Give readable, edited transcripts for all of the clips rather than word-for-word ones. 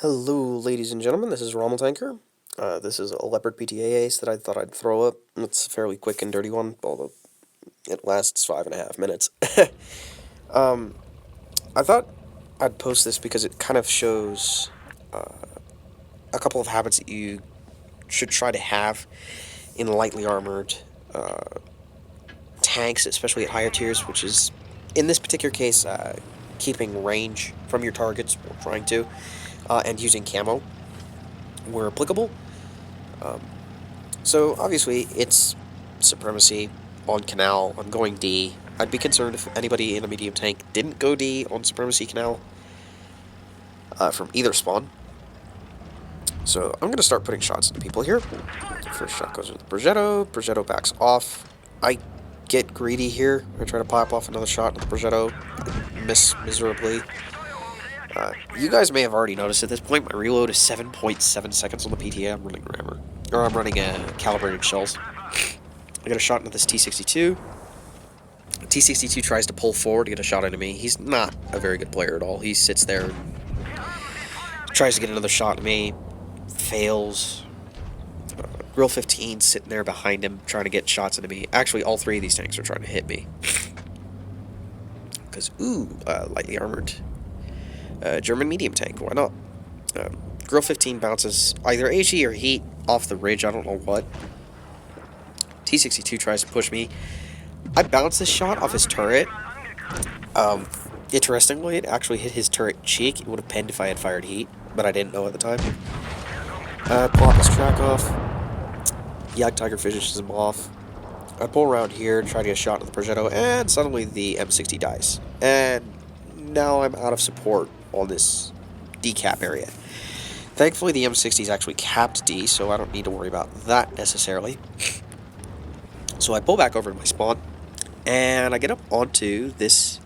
Hello, ladies and gentlemen, this is Rommel Tanker. This is a Leopard PTA ace that I thought I'd throw up. It's a fairly quick and dirty one, although it lasts 5.5 minutes. um, I thought I'd post this because it kind of shows a couple of habits that you should try to have in lightly armored tanks, especially at higher tiers, which is, in this particular case, keeping range from your targets, or trying to, and using camo where applicable. So obviously it's supremacy on canal. I'm going D. I'd be concerned if anybody in a medium tank didn't go D on supremacy canal from either spawn. So I'm going to start putting shots into people here. First shot goes into the Progetto. Progetto backs off. I get greedy here. I try to pop off another shot into the Progetto. Miss miserably. You guys may have already noticed at this point, my reload is 7.7 seconds on the PTA. I'm running rammer. Or I'm running calibrated shells. I get a shot into this T-62. T-62 tries to pull forward to get a shot into me. He's not a very good player at all. He sits there and tries to get another shot at me. Fails. Grill 15 sitting there behind him trying to get shots into me. Actually, all three of these tanks are trying to hit me. Because, lightly armored German medium tank. Why not? Grill 15 bounces either HE or heat off the ridge. I don't know what. T-62 tries to push me. I bounced this shot off his turret. Interestingly, it actually hit his turret cheek. It would have pinned if I had fired heat, but I didn't know at the time. Pull his track off. Yak Tiger finishes him off. I pull around here, try to get a shot at the Progetto, and suddenly the M60 dies. And now I'm out of support on this decap area. Thankfully, the M60 is actually capped D, so I don't need to worry about that necessarily. So I pull back over to my spawn, and I get up onto this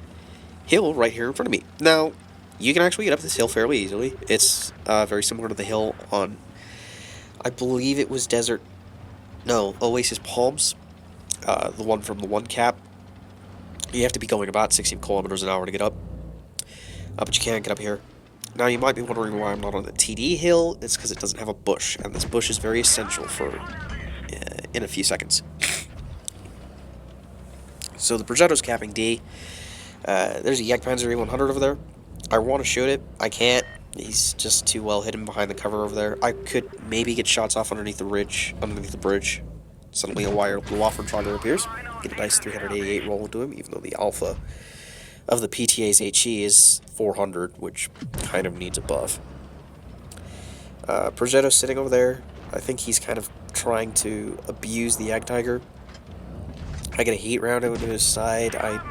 hill right here in front of me. Now, you can actually get up this hill fairly easily. It's very similar to the hill on, I believe it was Oasis Palms, the one from the one cap. You have to be going about 16 kilometers an hour to get up, but you can get up here. Now, you might be wondering why I'm not on the TD hill. It's because it doesn't have a bush, and this bush is very essential for in a few seconds. So the Progetto's capping D. There's a Jagdpanzer E100 over there. I want to shoot it. I can't. He's just too well hidden behind the cover over there. I could maybe get shots off underneath the ridge, underneath the bridge. Suddenly a wired Leopard trogger appears. Get a nice 388 roll into him, even though the alpha of the PTA's HE is 400, which kind of needs a buff. Progetto's sitting over there. I think he's kind of trying to abuse the Ag Tiger. I get a heat round into his side. I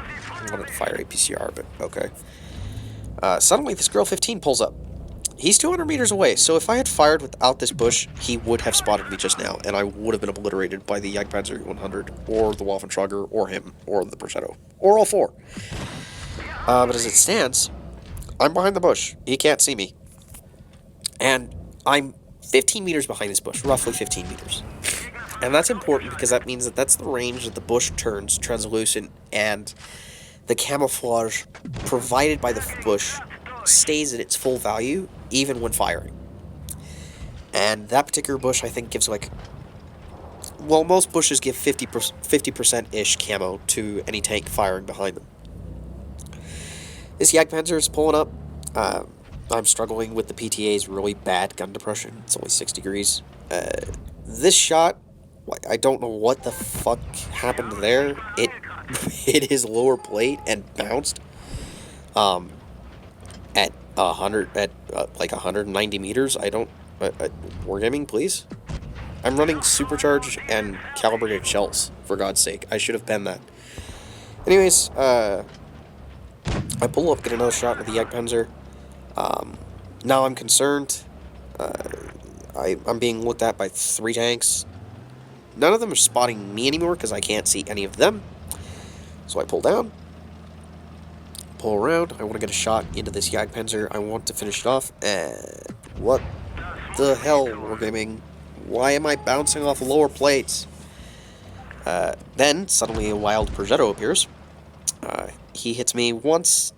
wanted to fire APCR, but okay. Suddenly, this Grill 15 pulls up. He's 200 meters away, so if I had fired without this bush, he would have spotted me just now, and I would have been obliterated by the Jagdpanzer 100, or the Waffentrager, or him, or the Progetto, or all four. But as it stands, I'm behind the bush. He can't see me. And I'm 15 meters behind this bush, roughly 15 meters. And that's important because that means that that's the range that the bush turns translucent, and the camouflage provided by the bush stays at its full value even when firing. And that particular bush, I think, gives most bushes give 50%-ish camo to any tank firing behind them. This Jagdpanzer is pulling up. I'm struggling with the PTA's really bad gun depression. It's only 6 degrees. This shot, I don't know what the fuck happened there. It hit his lower plate and bounced at 190 meters. I don't wargaming, please. I'm running supercharged and calibrated shells, for God's sake. I should have been that. Anyways, I pull up, get another shot with the Jagdpanzer. Now I'm concerned. I'm being looked at by 3 tanks. None of them are spotting me anymore because I can't see any of them. So I pull down, pull around. I want to get a shot into this Jagdpanzer. I want to finish it off. What the hell, wargaming? Why am I bouncing off lower plates? Then, suddenly a wild Progetto appears. He hits me once.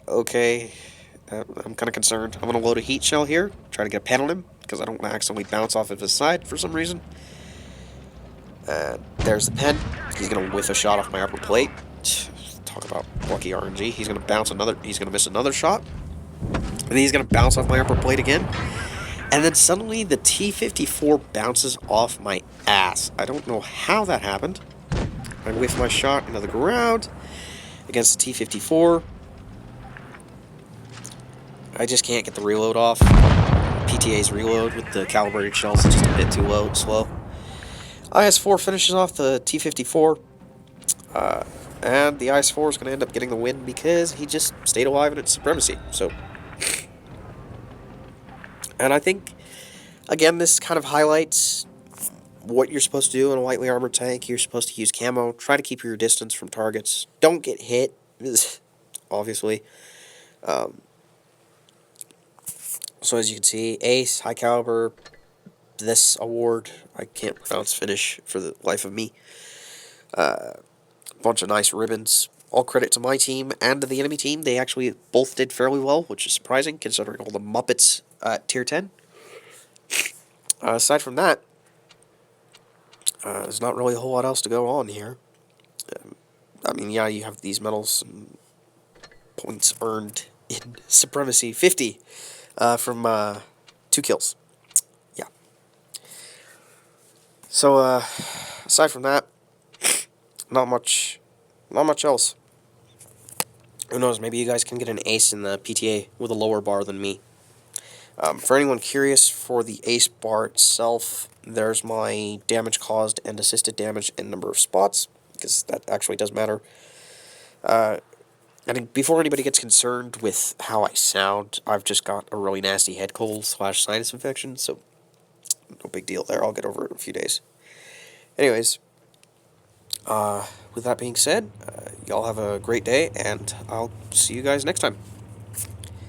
Okay. I'm kind of concerned. I'm going to load a heat shell here, try to get a pen on him, because I don't want to accidentally bounce off of his side for some reason. There's the pen. He's going to whiff a shot off my upper plate. Talk about lucky RNG. He's going to bounce another. He's going to miss another shot. And then he's going to bounce off my upper plate again. And then suddenly the T-54 bounces off my ass. I don't know how that happened. I whiff my shot into the ground against the T-54. I just can't get the reload off. PTA's reload with the calibrated shells is just a bit too slow. IS-4 finishes off the T-54. And the IS-4 is going to end up getting the win because he just stayed alive in its supremacy. So, and I think, again, this kind of highlights what you're supposed to do in a lightly armored tank. You're supposed to use camo. Try to keep your distance from targets. Don't get hit, obviously. So as you can see, Ace, High Caliber, this award, I can't pronounce finish for the life of me. Bunch of nice ribbons. All credit to my team and to the enemy team. They actually both did fairly well, which is surprising considering all the Muppets at Tier 10. Aside from that, there's not really a whole lot else to go on here. I mean, yeah, you have these medals and points earned in Supremacy. 50 from 2 kills. Yeah. So, aside from that, not much else. Who knows, maybe you guys can get an ace in the PTA with a lower bar than me. For anyone curious, for the ace bar itself, there's my damage caused and assisted damage in number of spots, because that actually does matter. I mean, before anybody gets concerned with how I sound, I've just got a really nasty head cold / sinus infection, so no big deal there. I'll get over it in a few days. Anyways, with that being said, y'all have a great day, and I'll see you guys next time.